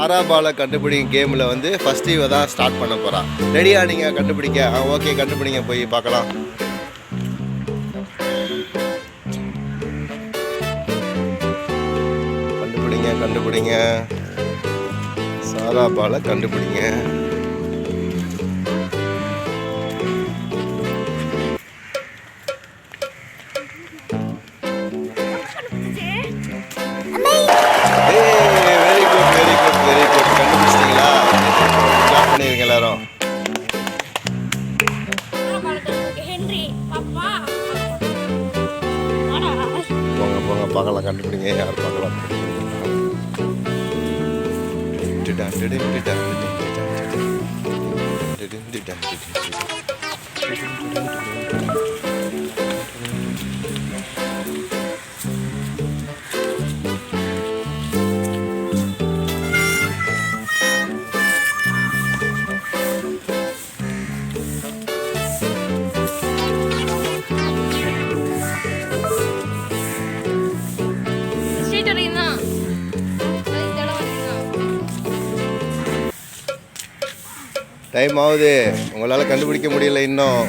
சாரா பாலை கண்டுபிடிங்க கேமில் வந்து ஃபஸ்ட்டு இவ தான் ஸ்டார்ட் பண்ண போகிறா. ரெடியா நீங்கள் கண்டுபிடிக்க? ஓகே, கண்டுபிடிங்க, போய் பார்க்கலாம். கண்டுபிடிங்க சாரா பாலை கண்டுபிடிங்க. வெரி குட் கண்டுபிடிச்சிட்டீங்களா? கிளாப் பண்ணிருங்க எல்லாரும். போங்க பார்க்கலாம், கண்டுபிடிங்க, யார் பார்க்கலாம். டைம் ஆகுது, உங்களால் கண்டுபிடிக்க முடியல இன்னும்.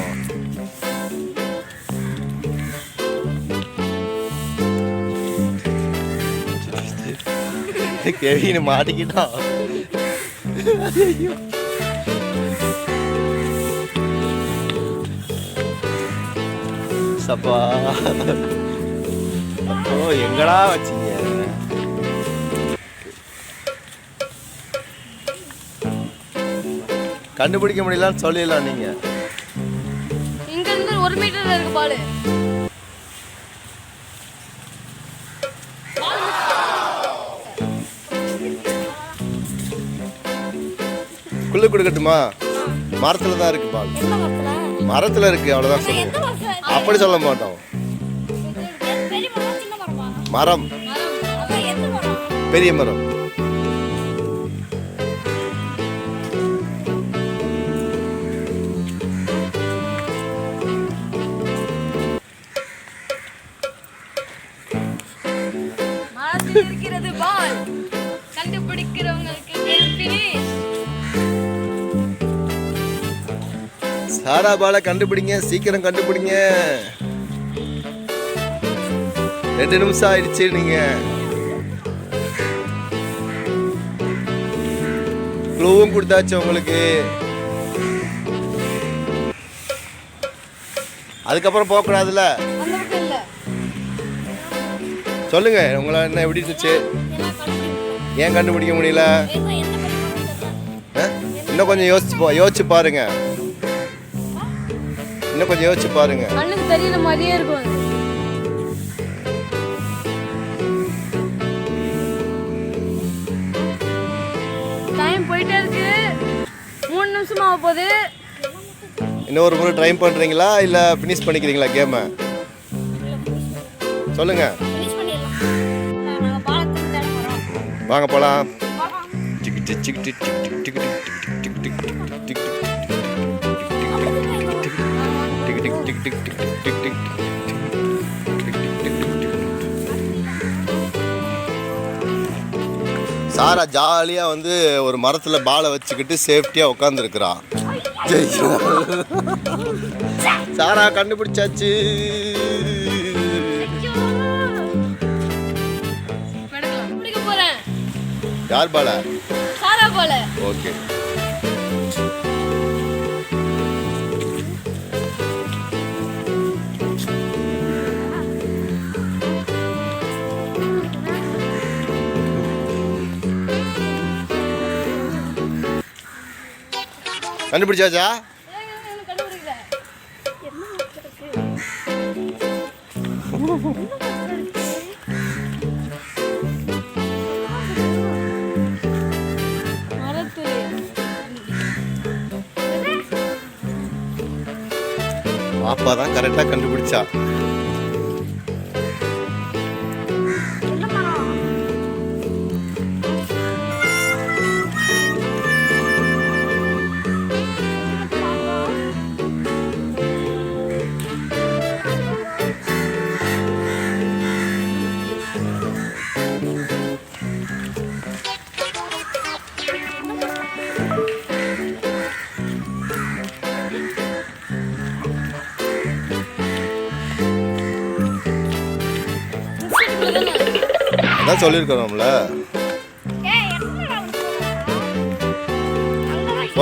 கெவின்னு மாட்டிக்கிட்டான். சப்பா, அப்போ எங்கடா வச்சீங்க? கண்டுபிடிக்க முடியலன்னு சொல்லிடலாம். நீங்க இங்க இருந்து 1 மீட்டர்ல இருக்கு பால். குள்ள கொடுக்கட்டுமா? மரத்துல தான் இருக்கு பால். மரத்துல இருக்கு, அவ்வளவுதான் சொல்லுங்க. அப்படி சொல்ல மாட்டோம். மரம், பெரிய மரம். இருக்கிறது பால். கண்டுபிடிக்கிறவங்களுக்கு ஃபினிஷ். சாரா பாலை கண்டுபிடிங்க, சீக்கிரம் கண்டுபிடிங்க. 2 நிமிஷம் ஆயிடுச்சு. நீங்க க்ளூவும் கொடுத்தாச்சு உங்களுக்கு. அதுக்கப்புறம் போகக்கூடாதுல்ல. சொல்லுங்க, உங்களை என்ன எப்படி இருந்துச்சு? ஏன் கண்டுபிடிக்க முடியல? இன்னும் கொஞ்சம் யோசிச்சு பாருங்க. இன்னும் கொஞ்சம் யோசிச்சு பாருங்க. கண்ணுக்கு தெரியல மாதிரியே இருக்கும். டைம் போயிட்டே இருக்கு. 3 நிமிஷம் ஆக போகுது. இன்னொரு முறை ட்ரை பண்றீங்களா இல்ல ஃபினிஷ் பண்ணிக்கிறீங்களா கேமை? சொல்லுங்க. வாங்க போலாம். சாரா ஜாலியா வந்து ஒரு மரத்துல பாலை வச்சுக்கிட்டு சேஃப்டியா உட்காந்துருக்கிறா. சாரா கண்டுபிடிச்சாச்சு. யார் பால? சாரா பால. ஓகே. கண்டுபிடிச்சாச்சா? பாப்பா தான் கரெக்டா கண்டுபிடிச்சா. அதான் சொல்லியிருக்கிறோம்ல.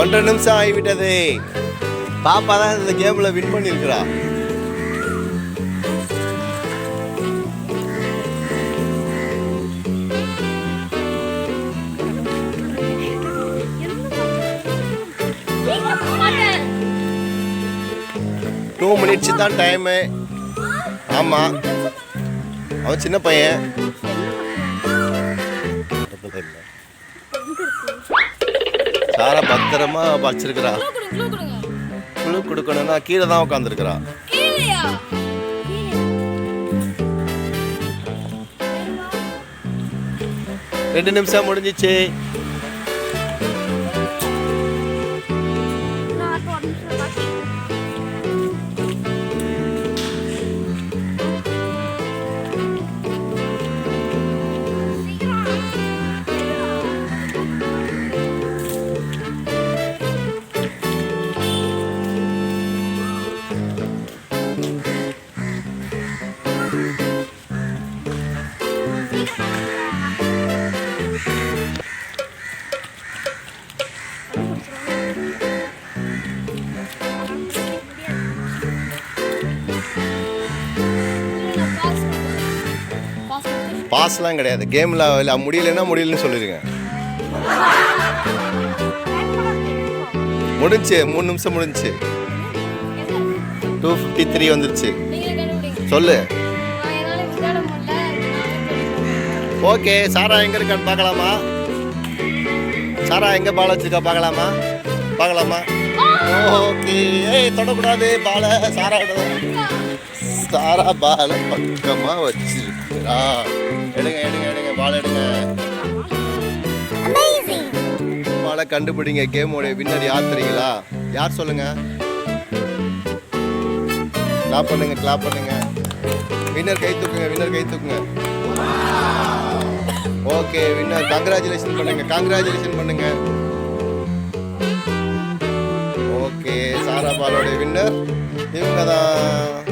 1.5 நிமிஷம் ஆகிவிட்டது. பாப்பா தான் இந்த கேமில் வின் பண்ணியிருக்கிறா. டூ மினிட்ஸ் தான் டைமு. ஆமாம், அவன் சின்ன பையன். சாரா பத்திரமா வச்சிருக்கிறா. குழு கொடுக்கணும்னா கீழே தான் உட்காந்துருக்கிறா. 2 நிமிஷம் முடிஞ்சிச்சு. பாஸ்லாம் கிடையாது கேமில். இல்லை முடியலன்னா முடியலன்னு சொல்லிடுங்க. முடிஞ்சு 3 நிமிஷம் முடிஞ்சு. 2:53 வந்துருச்சு. சொல்லு. ஓகே, சாரா எங்கே இருக்கான்னு பார்க்கலாமா? சாரா எங்கே பால் வச்சிருக்கா பார்க்கலாமா? பார்க்கலாமா? ஓகே. ஏய், தொடக்கூடாது பாலை. சாரா பாலை பக்கமாக வச்சிருக்கிறா. எடுங்க எடுங்க எடுங்க, பால் எடுங்க. பாலை கண்டுபிடிங்க. கேமோடைய வின்னர் யார் தெரியுங்களா? யார் சொல்லுங்க. கிளாப் பண்ணுங்க, கிளாப் பண்ணுங்க. வின்னர் கை தூக்குங்க, வின்னர் கை தூக்குங்க. Okay, winner. கங்க்ராச்சுலேஷன் பண்ணுங்க, கங்க்ராச்சுலேஷன் பண்ணுங்க. ஓகே, சாரா பாலோடைய வின்னர் இவங்க தான்.